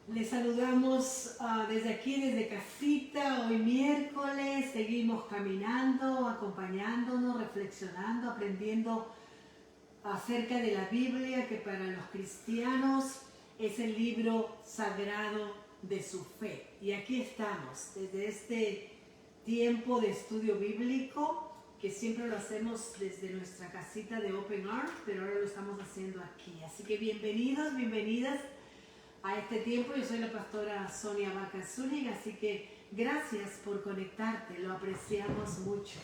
Les saludamos desde aquí, desde casita, hoy miércoles. Seguimos caminando, acompañándonos, reflexionando, aprendiendo acerca de la Biblia, que para los cristianos es el libro sagrado de su fe. Y aquí estamos, desde este tiempo de estudio bíblico, que siempre lo hacemos desde nuestra casita de Open Arms, pero ahora lo estamos haciendo aquí. Así que bienvenidos, bienvenidas a este tiempo. Yo soy la pastora Sonia Vaca Zúñiga, así que gracias por conectarte, lo apreciamos mucho.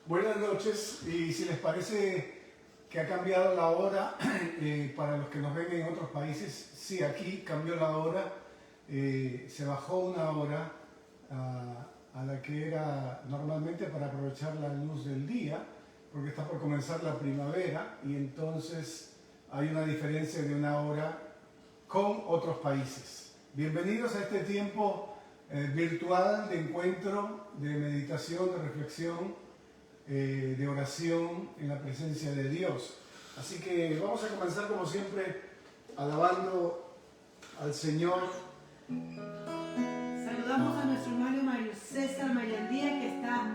Buenas noches, y si les parece que ha cambiado la hora, para los que nos ven en otros países, sí, aquí cambió la hora, se bajó una hora a la que era normalmente para aprovechar la luz del día, porque está por comenzar la primavera y entonces hay una diferencia de una hora con otros países. Bienvenidos a este tiempo virtual de encuentro, de meditación, de reflexión, de oración en la presencia de Dios. Así que vamos a comenzar como siempre alabando al Señor. Saludamos a nuestro hermano Mario César Mayandía, que está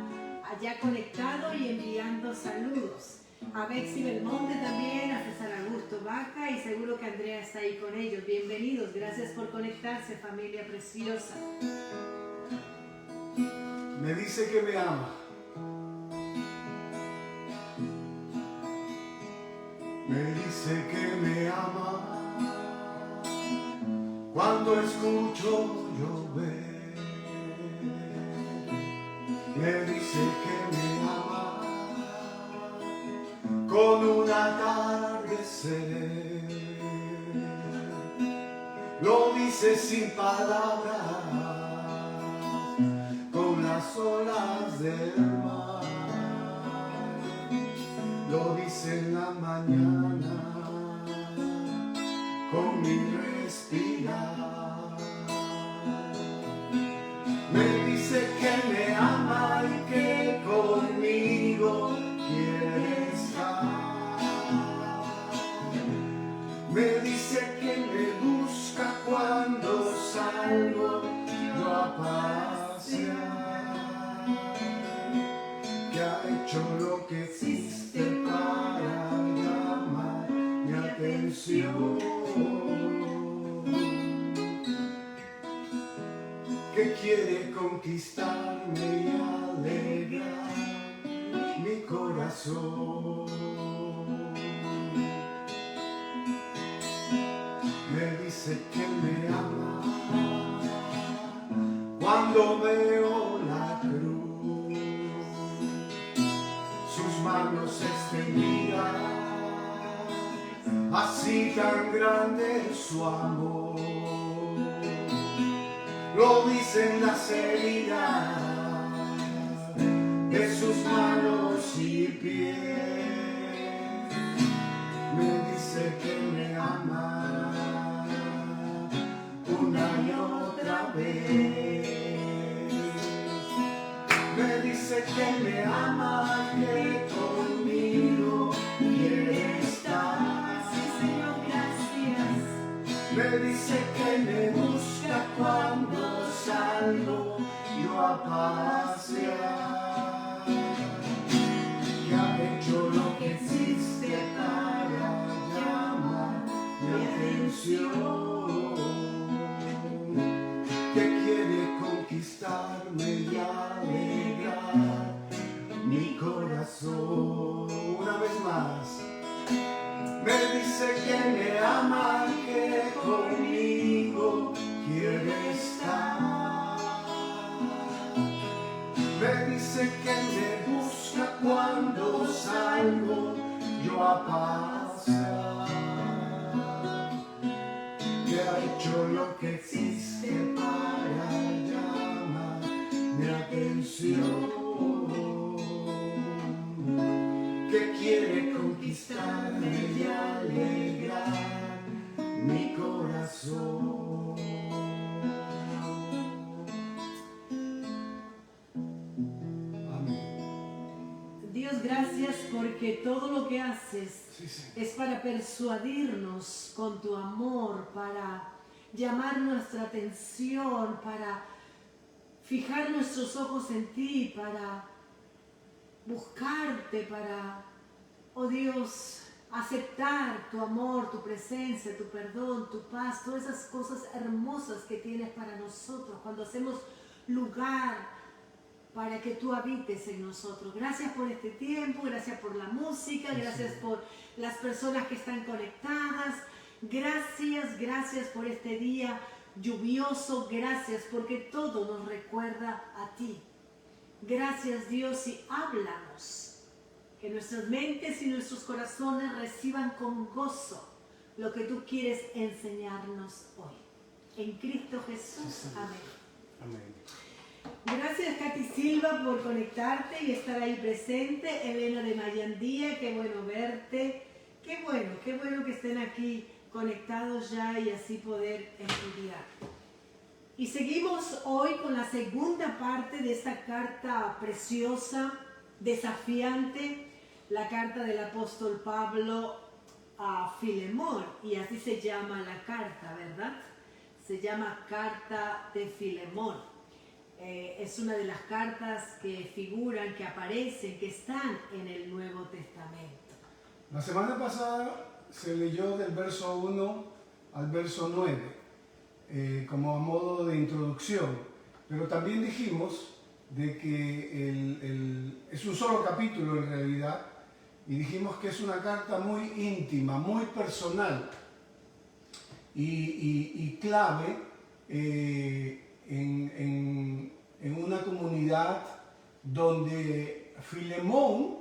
allá conectado y enviando saludos. A Bexy Belmonte también, a César Augusto Vaca, y seguro que Andrea está ahí con ellos. Bienvenidos, gracias por conectarse, familia preciosa. Me dice que me ama. Me dice que me ama cuando escucho llover. Me dice que me ama con un atardecer. Lo dice sin palabras, con las olas del mar. Lo dice en la mañana, con mi respirar. Me dice que me ama y que conmigo quiere estar. Me dice que me busca cuando salgo yo a pasear, que ha hecho lo que existe para llamar mi atención, que quiere conquistarme y alegrar mi corazón. Me dice que me ama cuando veo la cruz, sus manos extendidas, así tan grande es su amor. Lo dicen las heridas de sus manos y pies. Me dice que me ama una y otra vez. Me dice que me ama, que conmigo quiere estar. Sí, Señor, gracias. Me dice que me busca cuando salgo yo a pasear, que ha hecho lo que existe para llamar mi atención, que quiere conquistarme y alegrar mi corazón. Una vez más, me dice que me ama, que conmigo quiere estar. Me dice que me busca cuando salgo yo a pasear, que ha hecho lo que existe para llamar mi atención, que quiere conquistarme y alegrar mi corazón. Dios, gracias porque todo lo que haces es para persuadirnos con tu amor, para llamar nuestra atención, para fijar nuestros ojos en ti, para buscarte, para, oh Dios, aceptar tu amor, tu presencia, tu perdón, tu paz, todas esas cosas hermosas que tienes para nosotros cuando hacemos lugar para que tú habites en nosotros. Gracias por este tiempo, gracias por la música, gracias por las personas que están conectadas. Gracias por este día lluvioso, gracias porque todo nos recuerda a ti. Gracias Dios, y háblanos, que nuestras mentes y nuestros corazones reciban con gozo lo que tú quieres enseñarnos hoy. En Cristo Jesús, amén. Amén. Gracias Katy Silva por conectarte y estar ahí presente. Elena de Mayandía, qué bueno verte. Qué bueno que estén aquí conectados ya y así poder estudiar. Y seguimos hoy con la segunda parte de esta carta preciosa, desafiante, la carta del apóstol Pablo a Filemón, y así se llama la carta, ¿verdad? Se llama Carta de Filemón. Es una de las cartas que figuran, que aparecen, que están en el Nuevo Testamento. La semana pasada se leyó del verso 1 al verso 9 como a modo de introducción, pero también dijimos de que es un solo capítulo en realidad, y dijimos que es una carta muy íntima, muy personal y clave en una comunidad donde Filemón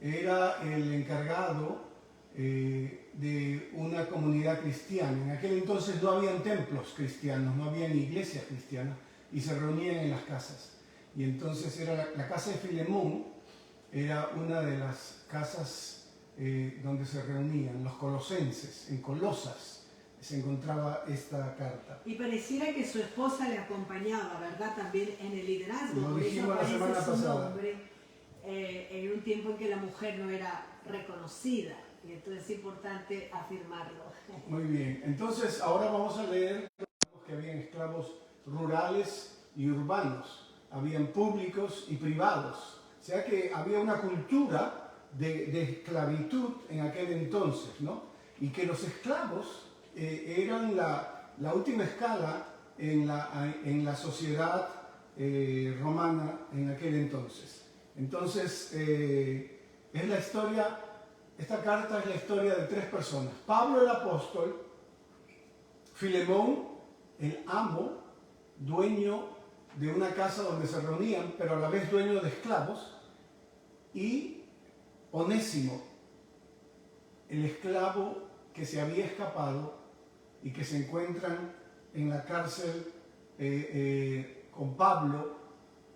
era el encargado de una comunidad cristiana. En aquel entonces no habían templos cristianos, no habían iglesias cristianas, y se reunían en las casas. Y entonces era la casa de Filemón, era una de las casas donde se reunían los colosenses, en Colosas se encontraba esta carta. Y pareciera que su esposa le acompañaba, ¿verdad? También en el liderazgo. Lo dijimos la semana pasada. Nombre, en un tiempo en que la mujer no era reconocida. Y entonces es importante afirmarlo. Muy bien. Entonces ahora vamos a leer que habían esclavos rurales y urbanos. Habían públicos y privados. O sea que había una cultura de esclavitud en aquel entonces, ¿no? Y que los esclavos eran la última escala en la sociedad romana en aquel entonces. Entonces, es la historia, esta carta es la historia de tres personas. Pablo el apóstol, Filemón, el amo, dueño de una casa donde se reunían, pero a la vez dueño de esclavos, y Onésimo, el esclavo que se había escapado y que se encuentran en la cárcel con Pablo.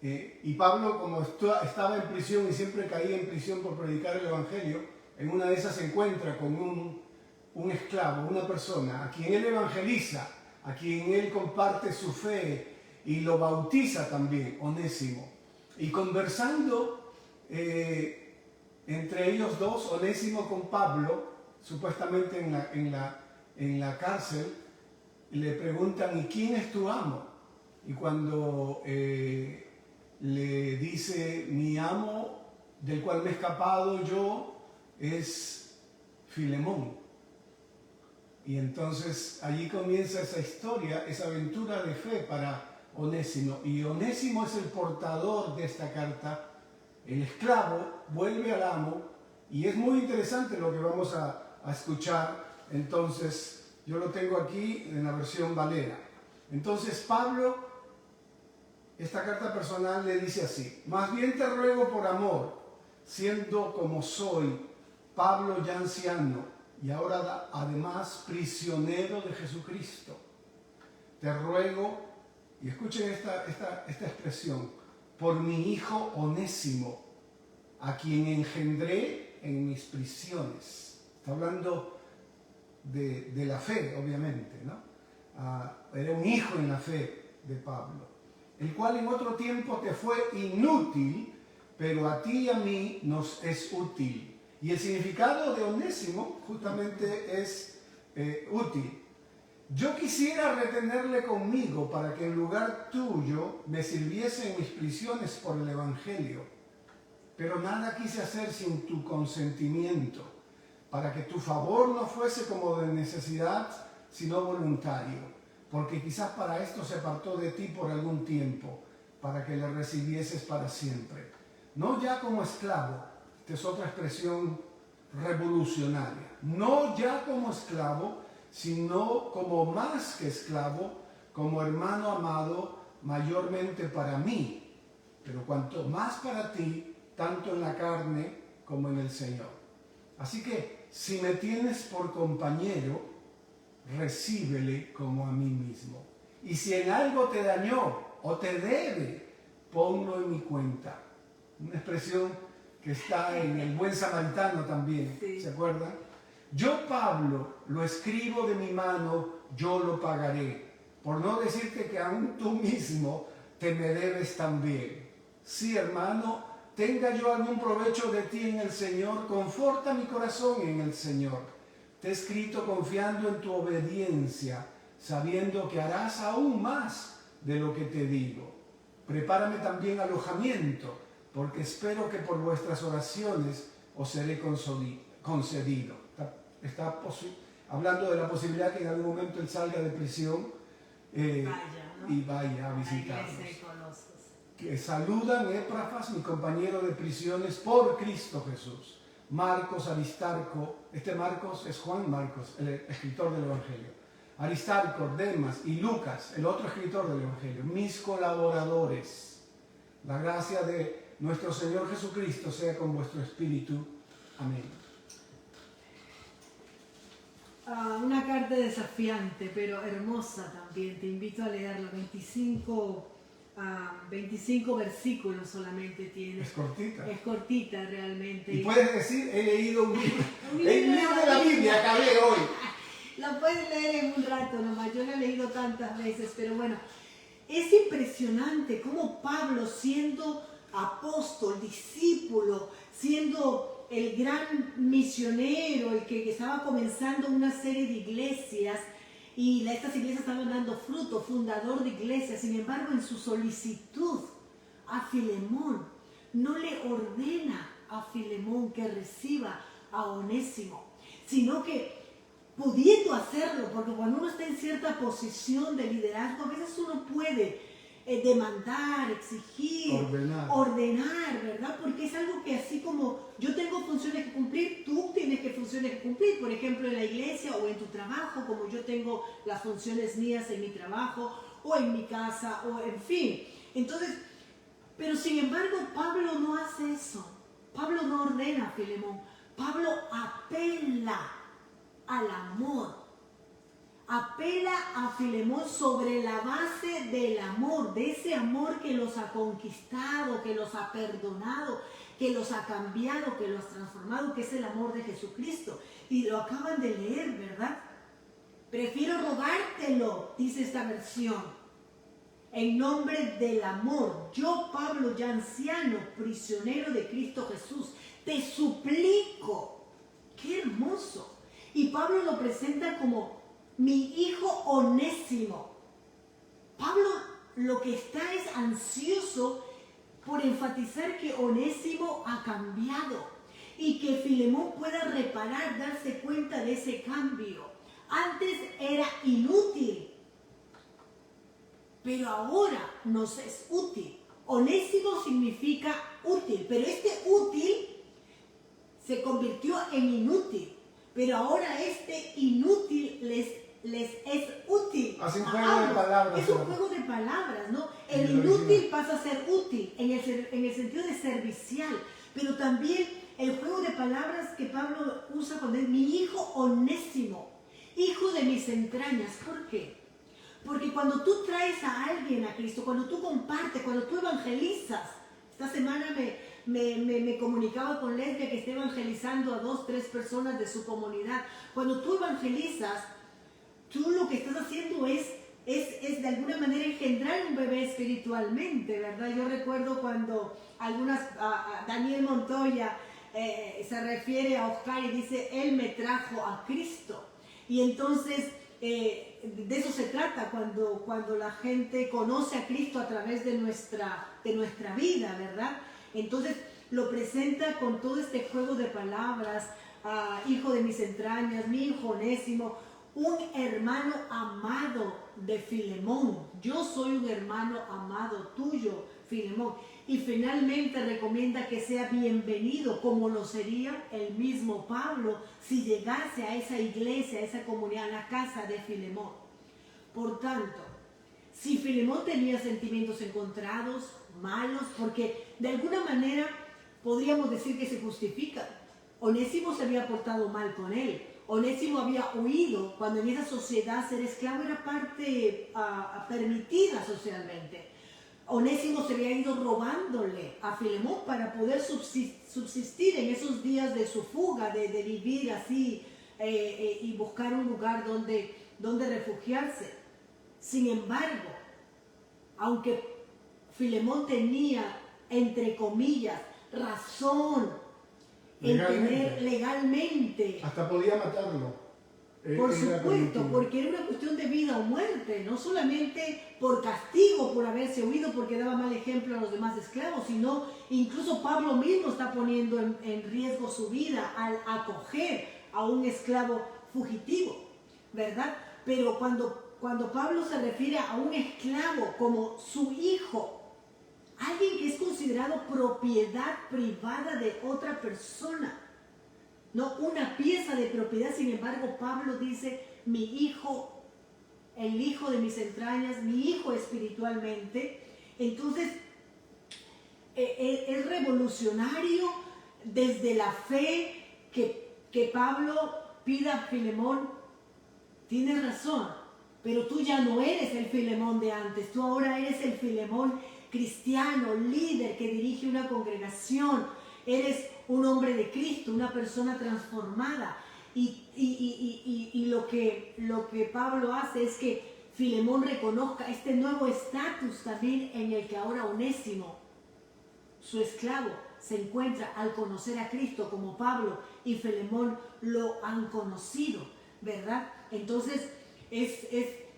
Y Pablo, como estaba en prisión y siempre caía en prisión por predicar el Evangelio, en una de esas se encuentra con un esclavo, una persona a quien él evangeliza, a quien él comparte su fe y lo bautiza también, Onésimo. Y conversando entre ellos dos, Onésimo con Pablo, supuestamente en la cárcel, le preguntan: ¿y quién es tu amo? Y cuando le dice: mi amo, del cual me he escapado yo, es Filemón. Y entonces allí comienza esa historia, esa aventura de fe para Onésimo. Y Onésimo es el portador de esta carta. El esclavo vuelve al amo, y es muy interesante lo que vamos a escuchar. Entonces, yo lo tengo aquí en la versión Valera. Entonces Pablo, esta carta personal, le dice así: más bien te ruego por amor, siendo como soy, Pablo ya anciano, y ahora además prisionero de Jesucristo, te ruego, y escuchen esta expresión, por mi hijo Onésimo, a quien engendré en mis prisiones. Está hablando de la fe, obviamente, ¿no? Era un hijo en la fe de Pablo, el cual en otro tiempo te fue inútil, pero a ti y a mí nos es útil. Y el significado de Onésimo justamente es útil. Yo quisiera retenerle conmigo para que en lugar tuyo me sirviese en mis prisiones por el Evangelio, pero nada quise hacer sin tu consentimiento, para que tu favor no fuese como de necesidad, sino voluntario, porque quizás para esto se apartó de ti por algún tiempo, para que le recibieses para siempre. No ya como esclavo, esta es otra expresión revolucionaria, no ya como esclavo, sino como más que esclavo, como hermano amado, mayormente para mí, pero cuanto más para ti, tanto en la carne como en el Señor. Así que, si me tienes por compañero, recíbele como a mí mismo. Y si en algo te dañó o te debe, ponlo en mi cuenta. Una expresión que está en el buen samaritano también, sí. ¿Se acuerdan? Yo, Pablo, lo escribo de mi mano, yo lo pagaré. Por no decirte que aún tú mismo te me debes también. Sí, hermano, tenga yo algún provecho de ti en el Señor, conforta mi corazón en el Señor. Te he escrito confiando en tu obediencia, sabiendo que harás aún más de lo que te digo. Prepárame también alojamiento, porque espero que por vuestras oraciones os seré concedido. Está hablando de la posibilidad que en algún momento él salga de prisión y vaya a visitarnos. Que saludan Epafras, mi compañero de prisiones por Cristo Jesús. Marcos, Aristarco, este Marcos es Juan Marcos, el escritor del Evangelio. Aristarco, Demas y Lucas, el otro escritor del Evangelio, mis colaboradores. La gracia de nuestro Señor Jesucristo sea con vuestro espíritu. Amén. Una carta desafiante, pero hermosa también. Te invito a leerla. 25 versículos solamente tiene. Es cortita. Es cortita realmente. Y puedes decir, he leído un libro. El libro de la Biblia acabé hoy. Lo puedes leer en un rato nomás. Yo lo he leído tantas veces, pero bueno. Es impresionante cómo Pablo, siendo apóstol, discípulo, siendo el gran misionero, el que estaba comenzando una serie de iglesias, y estas iglesias estaban dando fruto, fundador de iglesias. Sin embargo, en su solicitud a Filemón, no le ordena a Filemón que reciba a Onésimo, sino que pudiendo hacerlo, porque cuando uno está en cierta posición de liderazgo, a veces uno puede demandar, exigir, ordenar, ¿verdad? Porque es algo que así como yo tengo funciones que cumplir, tú tienes funciones que cumplir, por ejemplo, en la iglesia o en tu trabajo, como yo tengo las funciones mías en mi trabajo o en mi casa, o en fin. Entonces, pero sin embargo, Pablo no hace eso. Pablo no ordena a Filemón. Pablo apela al amor. Apela a Filemón sobre la base del amor, de ese amor que los ha conquistado, que los ha perdonado, que los ha cambiado, que los ha transformado, que es el amor de Jesucristo. Y lo acaban de leer, ¿verdad? Prefiero rogártelo, dice esta versión, en nombre del amor. Yo, Pablo, ya anciano, prisionero de Cristo Jesús, te suplico. ¡Qué hermoso! Y Pablo lo presenta como mi hijo Onésimo. Pablo lo que está es ansioso por enfatizar que Onésimo ha cambiado y que Filemón pueda reparar, darse cuenta de ese cambio. Antes era inútil, pero ahora nos es útil. Onésimo significa útil, pero este útil se convirtió en inútil, pero ahora este inútil les es útil. Así un juego de palabras. Es un juego de palabras, ¿no? El inútil pasa a ser útil en el sentido de servicial, pero también el juego de palabras que Pablo usa con él, mi hijo Onésimo, hijo de mis entrañas. ¿Por qué? Porque cuando tú traes a alguien a Cristo, cuando tú compartes, cuando tú evangelizas, esta semana me comunicaba con Lesbia que está evangelizando a 2, 3 personas de su comunidad. Cuando tú evangelizas, tú lo que estás haciendo es de alguna manera engendrar un bebé espiritualmente, ¿verdad? Yo recuerdo cuando Daniel Montoya se refiere a Oscar y dice, él me trajo a Cristo. Y entonces de eso se trata cuando la gente conoce a Cristo a través de nuestra vida, ¿verdad? Entonces lo presenta con todo este juego de palabras, hijo de mis entrañas, mi hijo Onésimo, un hermano amado de Filemón. Yo soy un hermano amado tuyo, Filemón. Y finalmente recomienda que sea bienvenido, como lo sería el mismo Pablo si llegase a esa iglesia, a esa comunidad, a la casa de Filemón. Por tanto, si Filemón tenía sentimientos encontrados, malos, porque de alguna manera podríamos decir que se justifica. Onésimo se había portado mal con él. Onésimo había huido cuando en esa sociedad ser esclavo era parte permitida socialmente. Onésimo se había ido robándole a Filemón para poder subsistir en esos días de su fuga, de vivir así y buscar un lugar donde refugiarse. Sin embargo, aunque Filemón tenía, entre comillas, razón en tener legalmente, hasta podía matarlo. Por supuesto, porque era una cuestión de vida o muerte, no solamente por castigo por haberse huido porque daba mal ejemplo a los demás esclavos, sino incluso Pablo mismo está poniendo en riesgo su vida al acoger a un esclavo fugitivo, ¿verdad? Pero cuando Pablo se refiere a un esclavo como su hijo, alguien que es considerado propiedad privada de otra persona, no una pieza de propiedad, sin embargo Pablo dice, mi hijo, el hijo de mis entrañas, mi hijo espiritualmente. Entonces es revolucionario desde la fe que Pablo pida a Filemón, tienes razón, pero tú ya no eres el Filemón de antes, tú ahora eres el Filemón cristiano, líder que dirige una congregación, eres un hombre de Cristo, una persona transformada. Y lo que Pablo hace es que Filemón reconozca este nuevo estatus también en el que ahora Onésimo, su esclavo, se encuentra al conocer a Cristo, como Pablo y Filemón lo han conocido, ¿verdad? Entonces es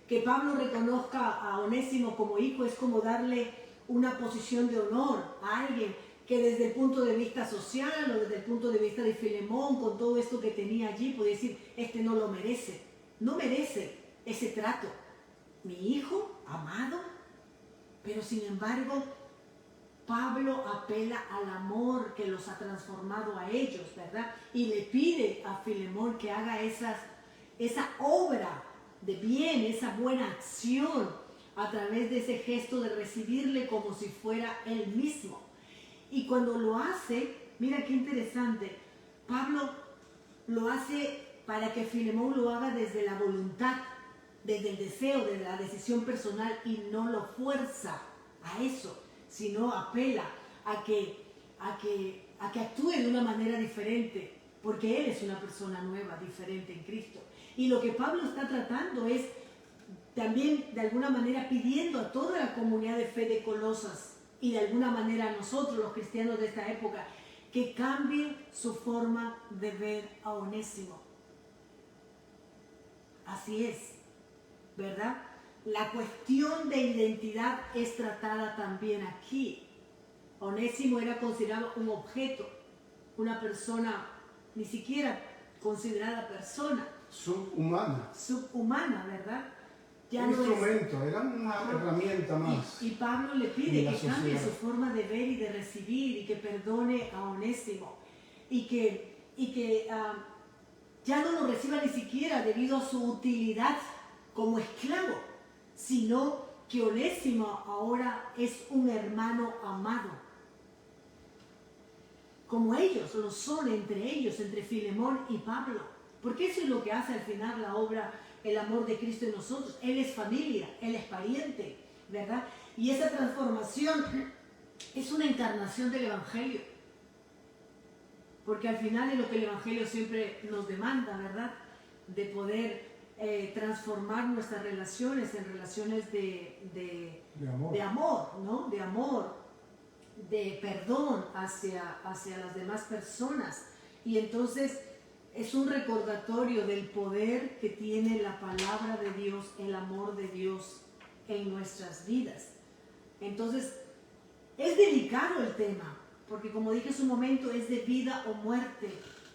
que Pablo reconozca a Onésimo como hijo, es como darle una posición de honor a alguien que desde el punto de vista social o desde el punto de vista de Filemón, con todo esto que tenía allí, puede decir, este no lo merece, no merece ese trato. Mi hijo, amado, pero sin embargo, Pablo apela al amor que los ha transformado a ellos, ¿verdad? Y le pide a Filemón que haga esa obra de bien, esa buena acción, a través de ese gesto de recibirle como si fuera él mismo. Y cuando lo hace, mira qué interesante, Pablo lo hace para que Filemón lo haga desde la voluntad, desde el deseo, desde la decisión personal, y no lo fuerza a eso, sino apela a que actúe de una manera diferente, porque él es una persona nueva, diferente en Cristo. Y lo que Pablo está tratando es también de alguna manera pidiendo a toda la comunidad de fe de Colosas y de alguna manera a nosotros los cristianos de esta época que cambien su forma de ver a Onésimo. Así es, ¿verdad? La cuestión de identidad es tratada también aquí. Onésimo era considerado un objeto, una persona ni siquiera considerada persona. Subhumana, ¿verdad? Ya un no instrumento, era una herramienta más. Y Pablo le pide que cambie su forma de ver y de recibir y que perdone a Onésimo y que ya no lo reciba ni siquiera debido a su utilidad como esclavo, sino que Onésimo ahora es un hermano amado, como ellos lo son entre ellos, entre Filemón y Pablo, porque eso es lo que hace al final la obra, el amor de Cristo en nosotros. Él es familia, Él es pariente, ¿verdad? Y esa transformación es una encarnación del Evangelio, porque al final es lo que el Evangelio siempre nos demanda, ¿verdad? De poder transformar nuestras relaciones en relaciones de amor, ¿no? De amor, de perdón hacia las demás personas. Y entonces es un recordatorio del poder que tiene la palabra de Dios, el amor de Dios en nuestras vidas. Entonces, es delicado el tema, porque como dije hace un momento, es de vida o muerte,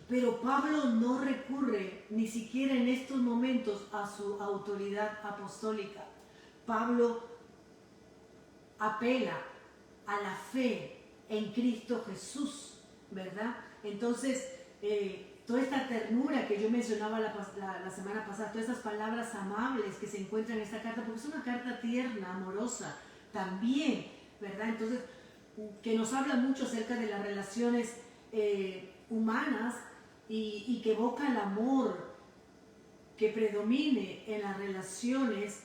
pero Pablo no recurre ni siquiera en estos momentos a su autoridad apostólica. Pablo apela a la fe en Cristo Jesús, ¿verdad? Entonces, toda esta ternura que yo mencionaba la semana pasada, todas estas palabras amables que se encuentran en esta carta, porque es una carta tierna, amorosa, también, ¿verdad? Entonces, que nos habla mucho acerca de las relaciones humanas y que evoca el amor que predomine en las relaciones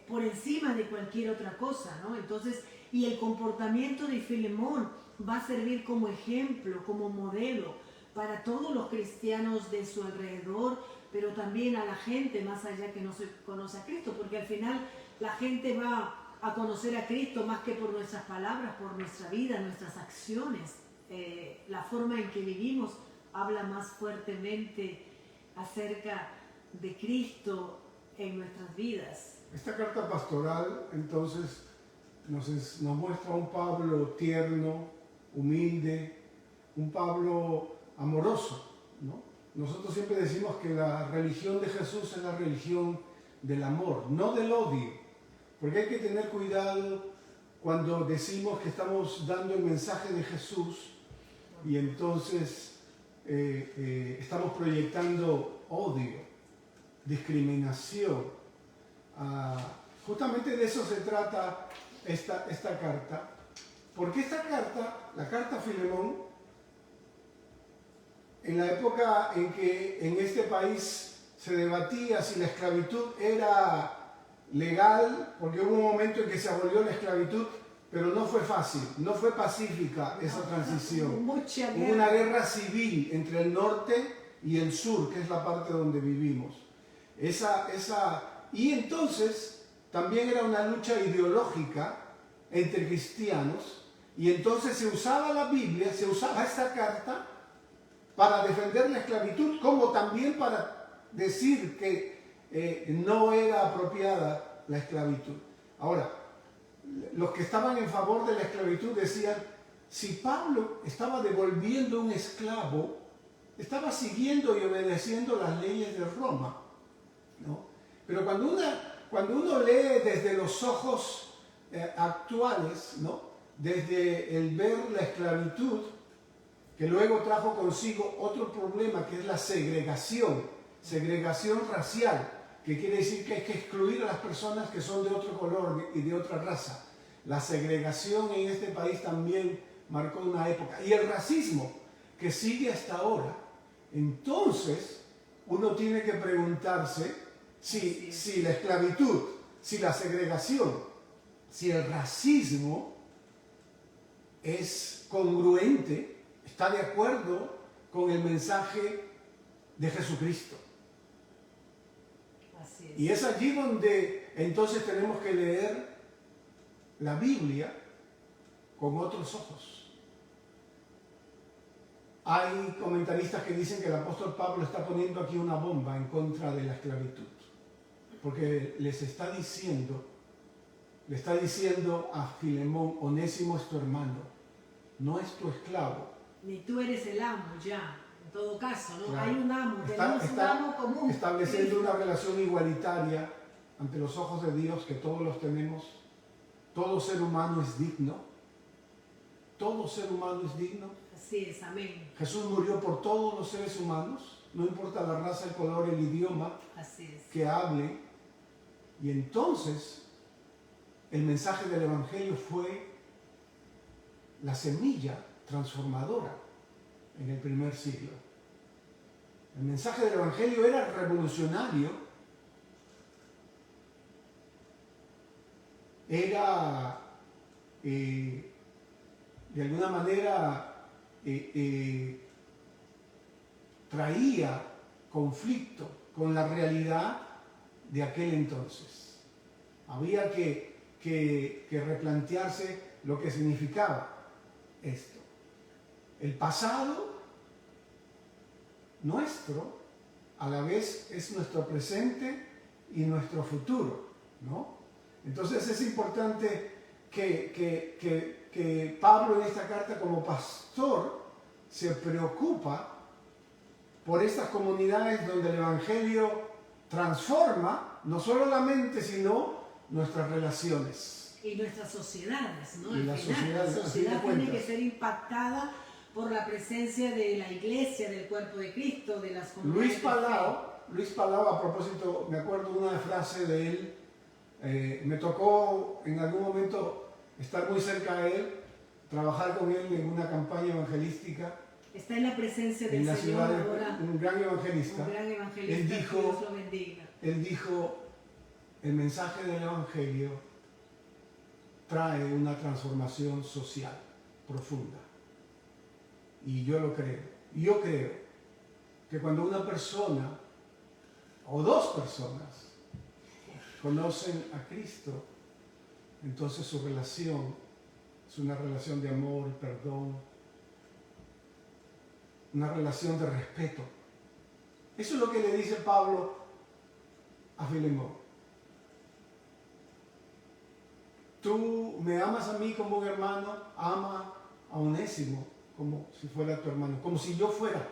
por encima de cualquier otra cosa, ¿no? Entonces, y el comportamiento de Filemón va a servir como ejemplo, como modelo para todos los cristianos de su alrededor, pero también a la gente más allá que no se conoce a Cristo, porque al final la gente va a conocer a Cristo más que por nuestras palabras, por nuestra vida, nuestras acciones. La forma en que vivimos habla más fuertemente acerca de Cristo en nuestras vidas. Esta carta pastoral, entonces, nos muestra un Pablo tierno, humilde, un Pablo amoroso, ¿no? Nosotros siempre decimos que la religión de Jesús es la religión del amor, no del odio, porque hay que tener cuidado cuando decimos que estamos dando el mensaje de Jesús y entonces estamos proyectando odio, discriminación. Justamente de eso se trata esta carta, porque esta carta, la carta a Filemón, en la época en que en este país se debatía si la esclavitud era legal, porque hubo un momento en que se abolió la esclavitud, pero no fue fácil, no fue pacífica esa transición. Hubo una guerra civil entre el norte y el sur, que es la parte donde vivimos. Y entonces también era una lucha ideológica entre cristianos, y entonces se usaba la Biblia, se usaba esta carta para defender la esclavitud, como también para decir que no era apropiada la esclavitud. Ahora, los que estaban en favor de la esclavitud decían, si Pablo estaba devolviendo un esclavo, estaba siguiendo y obedeciendo las leyes de Roma, ¿no? Pero cuando uno lee desde los ojos actuales, ¿no? Desde el ver la esclavitud, que luego trajo consigo otro problema, que es la segregación racial, que quiere decir que hay que excluir a las personas que son de otro color y de otra raza. La segregación en este país también marcó una época. Y el racismo, que sigue hasta ahora. Entonces, uno tiene que preguntarse si la esclavitud, si la segregación, si el racismo es congruente, está de acuerdo con el mensaje de Jesucristo. Así es. Y es allí donde entonces tenemos que leer la Biblia con otros ojos. Hay comentaristas que dicen que el apóstol Pablo está poniendo aquí una bomba en contra de la esclavitud, porque le está diciendo a Filemón, Onésimo es tu hermano, no es tu esclavo. Ni tú eres el amo ya, en todo caso, ¿no? Claro. Hay un amo, tenemos un amo común. Estableciendo una relación igualitaria ante los ojos de Dios, que todos los tenemos. Todo ser humano es digno. Todo ser humano es digno. Así es, amén. Jesús murió por todos los seres humanos, no importa la raza, el color, el idioma que hable. Y entonces, el mensaje del Evangelio fue la semilla transformadora en el primer siglo. El mensaje del Evangelio era revolucionario, era de alguna manera traía conflicto con la realidad de aquel entonces. Había que replantearse lo que significaba esto. El pasado nuestro, a la vez es nuestro presente y nuestro futuro, ¿no? Entonces es importante que Pablo en esta carta como pastor se preocupa por estas comunidades donde el Evangelio transforma no solo la mente, sino nuestras relaciones. Y nuestras sociedades, ¿no? Y la sociedad tiene que ser impactada por la presencia de la iglesia, del cuerpo de Cristo, de las comunidades. Luis Palau, a propósito, me acuerdo de una frase de él, me tocó en algún momento estar muy cerca de él, trabajar con él en una campaña evangelística. Está en la presencia del en la Señor ciudad ahora. Un gran evangelista. Él dijo, que Dios lo bendiga. Él dijo, el mensaje del Evangelio trae una transformación social profunda. Y yo lo creo. Y yo creo que cuando una persona o dos personas conocen a Cristo, entonces su relación es una relación de amor, perdón, una relación de respeto. Eso es lo que le dice Pablo a Filemón. Tú me amas a mí como un hermano, ama a Onésimo como si fuera tu hermano, como si yo fuera.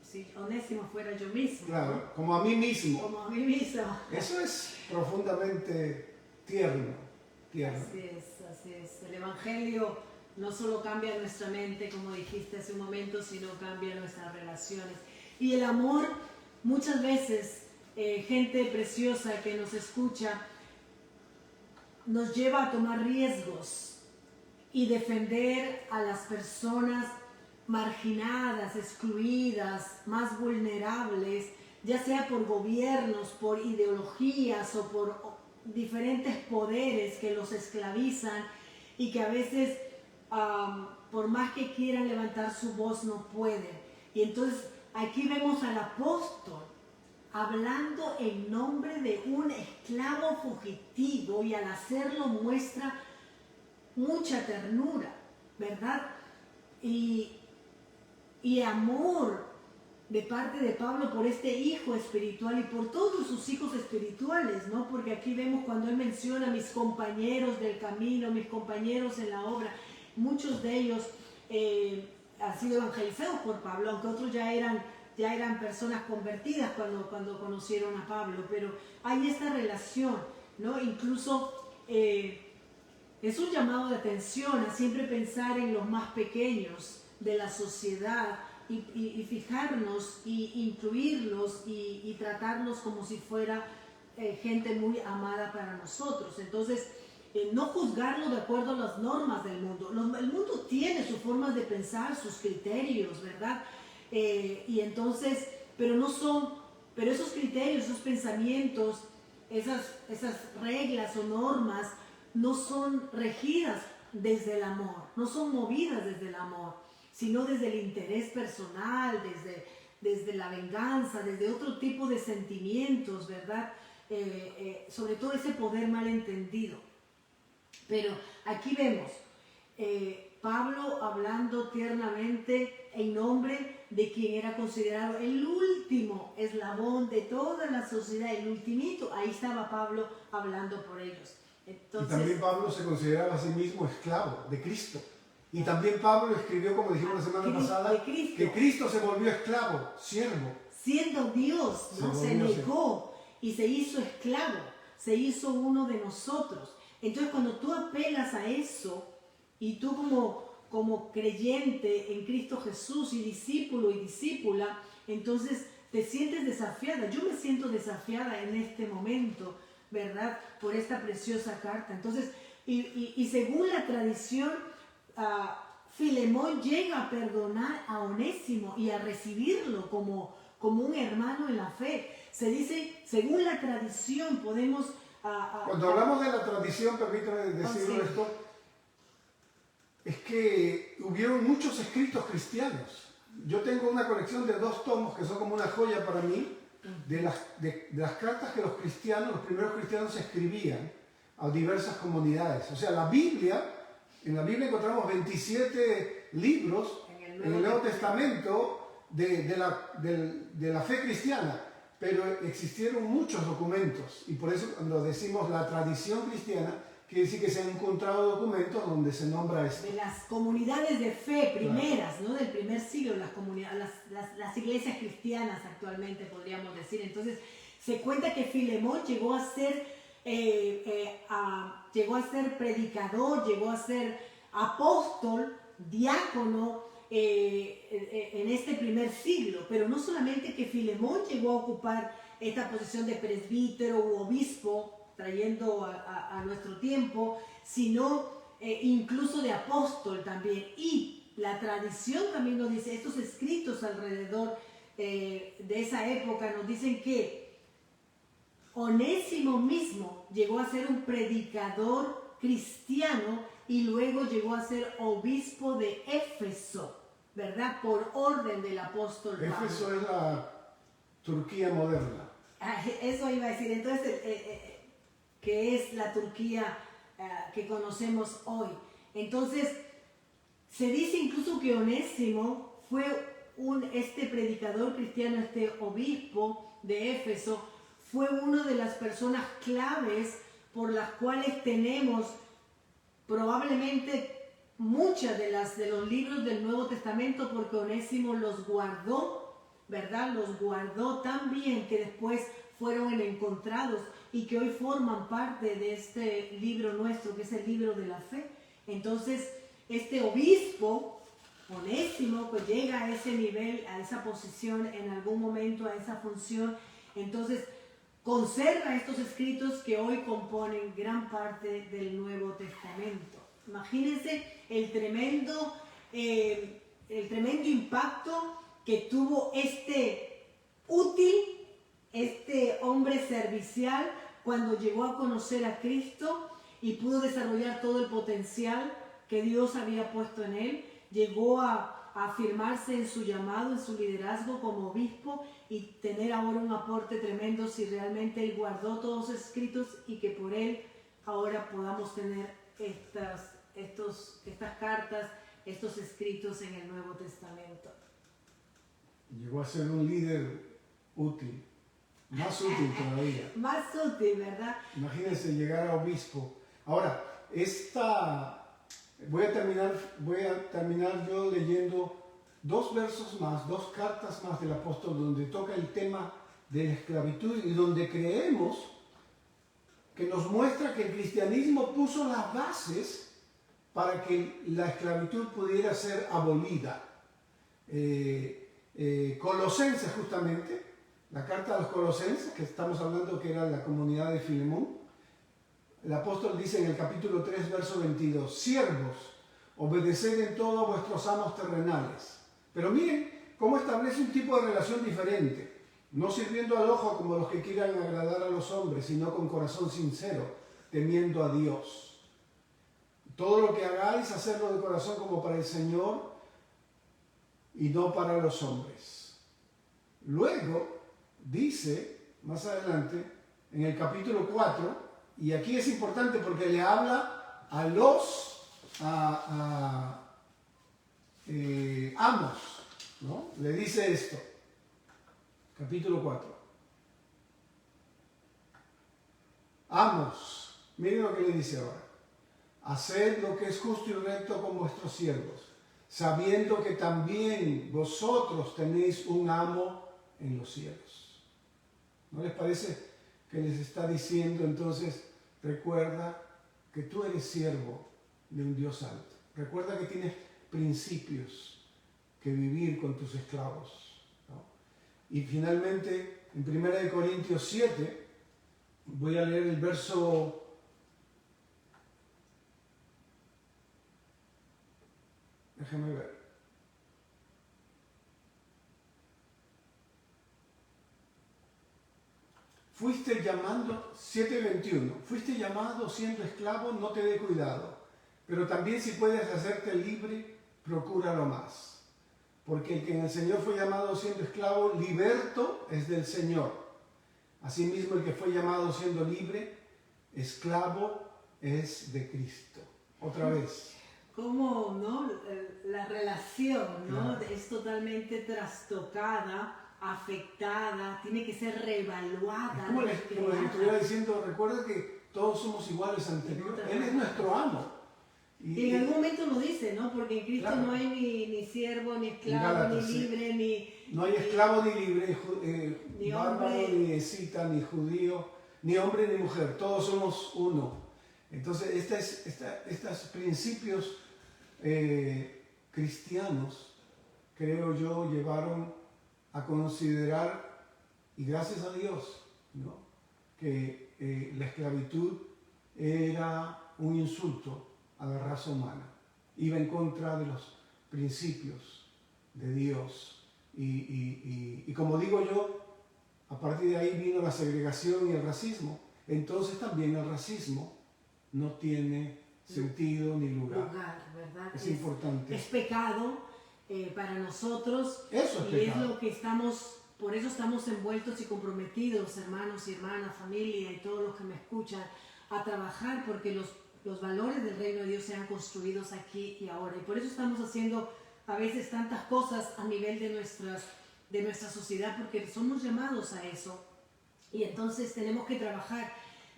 Si Onésimo fuera yo mismo. Claro, ¿no? como a mí mismo. Como a mí mismo. Eso es profundamente tierno. Así es. El Evangelio no solo cambia nuestra mente, como dijiste hace un momento, sino cambia nuestras relaciones. Y el amor, muchas veces, gente preciosa que nos escucha, nos lleva a tomar riesgos y defender a las personas marginadas, excluidas, más vulnerables, ya sea por gobiernos, por ideologías o por diferentes poderes que los esclavizan y que a veces, por más que quieran levantar su voz, no pueden. Y entonces aquí vemos al apóstol hablando en nombre de un esclavo fugitivo, y al hacerlo muestra mucha ternura, ¿verdad? Y amor de parte de Pablo por este hijo espiritual y por todos sus hijos espirituales, ¿no? Porque aquí vemos cuando él menciona mis compañeros del camino, mis compañeros en la obra, muchos de ellos han sido evangelizados por Pablo, aunque otros ya eran personas convertidas cuando conocieron a Pablo, pero hay esta relación, ¿no? Incluso es un llamado de atención a siempre pensar en los más pequeños de la sociedad y fijarnos y incluirlos y tratarlos como si fuera gente muy amada para nosotros. Entonces, no juzgarlo de acuerdo a las normas del mundo. El mundo tiene sus formas de pensar, sus criterios, ¿verdad? Y entonces, pero esos criterios, esos pensamientos, esas reglas o normas no son regidas desde el amor, no son movidas desde el amor, sino desde el interés personal, desde la venganza, desde otro tipo de sentimientos, ¿verdad? Sobre todo ese poder malentendido. Pero aquí vemos Pablo hablando tiernamente en nombre de quien era considerado el último eslabón de toda la sociedad, el ultimito. Ahí estaba Pablo hablando por ellos. Entonces, y también Pablo se consideraba a sí mismo esclavo de Cristo. Y también Pablo escribió, como dijimos la semana pasada, que Cristo se volvió esclavo, siervo. Siendo Dios, ¿no? Se negó y se hizo esclavo, se hizo uno de nosotros. Entonces, cuando tú apelas a eso, y tú como creyente en Cristo Jesús y discípulo y discípula, entonces te sientes desafiada. Yo me siento desafiada en este momento, ¿verdad? Por esta preciosa carta. Entonces, y según la tradición, Filemón llega a perdonar a Onésimo y a recibirlo como un hermano en la fe. Se dice, según la tradición, podemos... Cuando hablamos de la tradición, permítame decirlo esto, es que hubieron muchos escritos cristianos. Yo tengo una colección de 2 tomos que son como una joya para mí, de las cartas que los primeros cristianos escribían a diversas comunidades. O sea, en la Biblia encontramos 27 libros, en el Nuevo Testamento de la fe cristiana, pero existieron muchos documentos, y por eso cuando decimos la tradición cristiana, quiere decir que se han encontrado documentos donde se nombra esto. De las comunidades de fe primeras, ¿no? Del primer siglo, las iglesias cristianas actualmente podríamos decir. Entonces se cuenta que Filemón llegó a ser predicador, llegó a ser apóstol, diácono en este primer siglo. Pero no solamente que Filemón llegó a ocupar esta posición de presbítero u obispo, trayendo a nuestro tiempo, sino incluso de apóstol también. Y la tradición también nos dice, estos escritos alrededor de esa época nos dicen que Onésimo mismo llegó a ser un predicador cristiano y luego llegó a ser obispo de Éfeso, ¿verdad? Por orden del apóstol Pablo. Éfeso es la Turquía moderna. Eso iba a decir. Entonces, que es la Turquía que conocemos hoy. Entonces, se dice incluso que Onésimo fue este predicador cristiano, este obispo de Éfeso, fue una de las personas claves por las cuales tenemos probablemente muchas de los libros del Nuevo Testamento, porque Onésimo los guardó, ¿verdad? Los guardó tan bien que después fueron encontrados y que hoy forman parte de este libro nuestro, que es el libro de la fe. Entonces, este obispo, Onésimo, pues llega a ese nivel, a esa posición, en algún momento, a esa función. Entonces, conserva estos escritos que hoy componen gran parte del Nuevo Testamento. Imagínense el tremendo impacto que tuvo este hombre servicial cuando llegó a conocer a Cristo y pudo desarrollar todo el potencial que Dios había puesto en él. Llegó a afirmarse en su llamado, en su liderazgo como obispo y tener ahora un aporte tremendo si realmente él guardó todos los escritos y que por él ahora podamos tener estas cartas, estos escritos en el Nuevo Testamento. Llegó a ser un líder útil, más útil todavía. Más útil, ¿verdad? Imagínense llegar a obispo. Ahora, voy a terminar yo leyendo dos versos más, dos cartas más del apóstol donde toca el tema de la esclavitud y donde creemos que nos muestra que el cristianismo puso las bases para que la esclavitud pudiera ser abolida. Colosenses, justamente, la carta a los Colosenses, que estamos hablando que era la comunidad de Filemón, el apóstol dice en el capítulo 3, verso 22, siervos, obedeced en todo a vuestros amos terrenales. Pero miren cómo establece un tipo de relación diferente, no sirviendo al ojo como los que quieran agradar a los hombres, sino con corazón sincero, temiendo a Dios. Todo lo que hagáis, hacerlo de corazón como para el Señor y no para los hombres. Luego dice, más adelante, en el capítulo 4, y aquí es importante porque le habla a los amos, ¿no? Le dice esto, capítulo 4. Amos, miren lo que le dice ahora. Haced lo que es justo y recto con vuestros siervos, sabiendo que también vosotros tenéis un amo en los cielos. ¿No les parece que les está diciendo entonces, recuerda que tú eres siervo de un Dios alto? Recuerda que tienes principios que vivir con tus esclavos, ¿no? Y finalmente, en 1 Corintios 7, voy a leer el verso... Déjame ver. Fuiste llamando, 7:21, fuiste llamado siendo esclavo, no te dé cuidado, pero también si puedes hacerte libre, procúralo más. Porque el que en el Señor fue llamado siendo esclavo, liberto es del Señor. Asimismo, el que fue llamado siendo libre, esclavo es de Cristo. Otra vez. cómo, ¿no? La relación, ¿no? Claro. Es totalmente trastocada, afectada, tiene que ser reevaluada. Es como les estuviera diciendo, recuerda que todos somos iguales ante Dios. Él es nuestro amo. Y en algún momento lo dice, ¿no? Porque en Cristo claro. no hay ni siervo, ni esclavo, Gálatas, ni libre, ni... No hay esclavo ni libre, ni bárbaro, hombre. ni escita, ni judío, ni hombre ni mujer. Todos somos uno. Entonces, estos principios cristianos, creo yo, llevaron a considerar, y gracias a Dios, ¿no? Que la esclavitud era un insulto a la raza humana. Iba en contra de los principios de Dios. Y como digo yo, a partir de ahí vino la segregación y el racismo. Entonces también el racismo no tiene sentido ni lugar. ¿Verdad? Es importante. Es pecado para nosotros. Eso es y pecado. es lo que estamos, por eso estamos envueltos y comprometidos, hermanos y hermanas, familia y todos los que me escuchan, a trabajar porque los valores del reino de Dios sean construidos aquí y ahora. Y por eso estamos haciendo a veces tantas cosas a nivel de nuestra sociedad, porque somos llamados a eso. Y entonces tenemos que trabajar,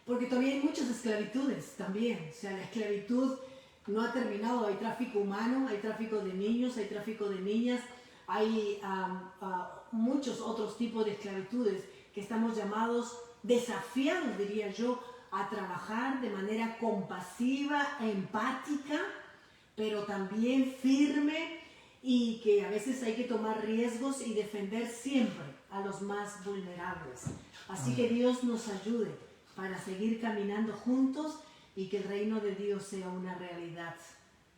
porque todavía hay muchas esclavitudes también. O sea, la esclavitud no ha terminado. Hay tráfico humano, hay tráfico de niños, hay tráfico de niñas, hay muchos otros tipos de esclavitudes que estamos llamados, desafiados, diría yo, a trabajar de manera compasiva, empática, pero también firme, y que a veces hay que tomar riesgos y defender siempre a los más vulnerables. Así que Dios nos ayude para seguir caminando juntos y que el reino de Dios sea una realidad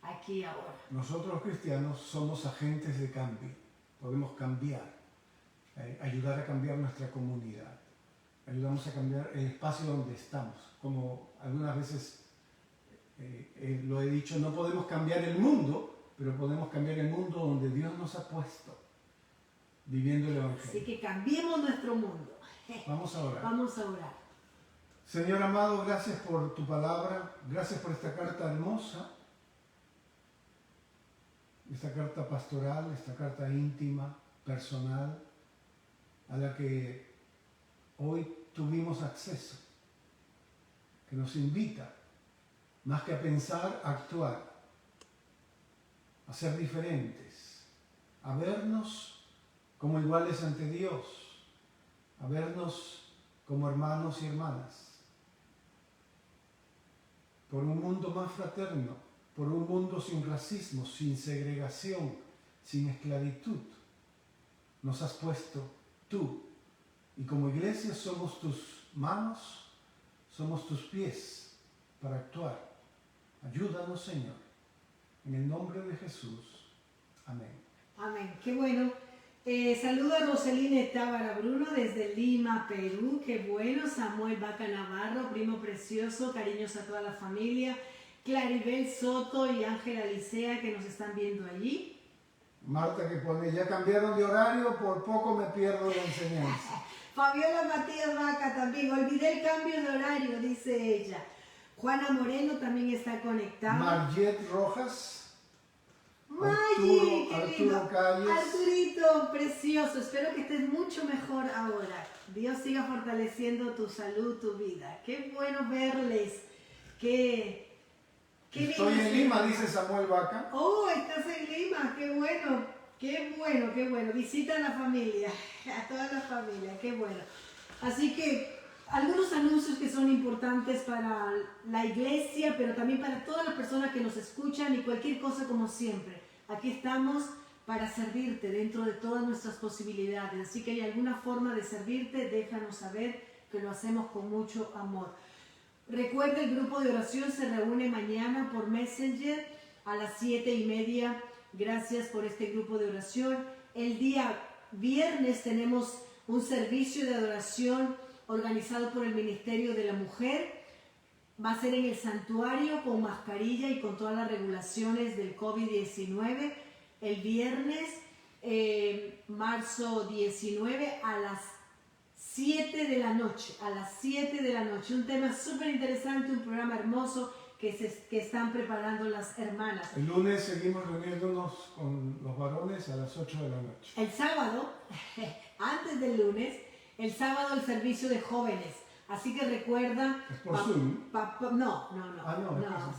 aquí y ahora. Nosotros los cristianos somos agentes de cambio. Podemos cambiar, ayudar a cambiar nuestra comunidad. Ayudamos a cambiar el espacio donde estamos. Como algunas veces lo he dicho, no podemos cambiar el mundo, pero podemos cambiar el mundo donde Dios nos ha puesto, viviendo el Evangelio. Así que cambiemos nuestro mundo. Vamos a orar. Vamos a orar. Señor amado, gracias por tu palabra, gracias por esta carta hermosa, esta carta pastoral, esta carta íntima, personal, a la que hoy tuvimos acceso, que nos invita, más que a pensar, a actuar, a ser diferentes, a vernos como iguales ante Dios, a vernos como hermanos y hermanas, por un mundo más fraterno, por un mundo sin racismo, sin segregación, sin esclavitud. Nos has puesto tú, y como iglesia somos tus manos, somos tus pies para actuar. Ayúdanos, Señor, en el nombre de Jesús. Amén. Amén. Qué bueno. Saludo a Roseline Tábara Bruno desde Lima, Perú. Qué bueno. Samuel Vaca Navarro, primo precioso. Cariños a toda la familia. Claribel Soto y Ángela Licea que nos están viendo allí. Marta que pone, ya cambiaron de horario, por poco me pierdo la enseñanza. Fabiola Matías Vaca también. Olvidé el cambio de horario, dice ella. Juana Moreno también está conectada. Marjet Rojas. Maggie, qué lindo. Arturo Calles. Arturito, precioso. Espero que estés mucho mejor ahora. Dios siga fortaleciendo tu salud, tu vida. Qué bueno verles. Estoy en Lima, dice Samuel Vaca. Oh, estás en Lima. Qué bueno. Qué bueno, qué bueno. Visita a la familia. A toda la familia. Qué bueno. Así que algunos anuncios que son importantes para la iglesia, pero también para todas las personas que nos escuchan y cualquier cosa como siempre. Aquí estamos para servirte dentro de todas nuestras posibilidades. Así que hay alguna forma de servirte, déjanos saber que lo hacemos con mucho amor. Recuerda, el grupo de oración se reúne mañana por Messenger a las 7:30. Gracias por este grupo de oración. El día viernes tenemos un servicio de adoración organizado por el Ministerio de la Mujer. Va a ser en el santuario con mascarilla y con todas las regulaciones del COVID-19. El viernes, marzo 19, a las 7 de la noche. A las 7 de la noche. Un tema súper interesante, un programa hermoso que están preparando las hermanas. El lunes seguimos reuniéndonos con los varones a las 8 de la noche. El sábado, antes del lunes, el sábado el servicio de jóvenes. Así que recuerda... ¿Es por Zoom? No.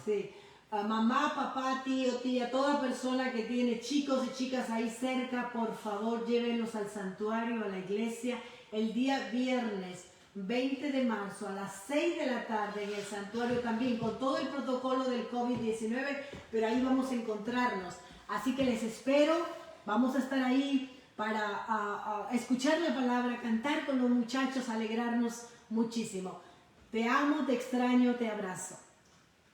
Sí. Mamá, papá, tío, tía, toda persona que tiene chicos y chicas ahí cerca, por favor, llévenlos al santuario, a la iglesia, el día viernes 20 de marzo a las 6 de la tarde en el santuario también, con todo el protocolo del COVID-19, pero ahí vamos a encontrarnos. Así que les espero, vamos a estar ahí para escuchar la palabra, cantar con los muchachos, alegrarnos muchísimo. Te amo, te extraño, te abrazo.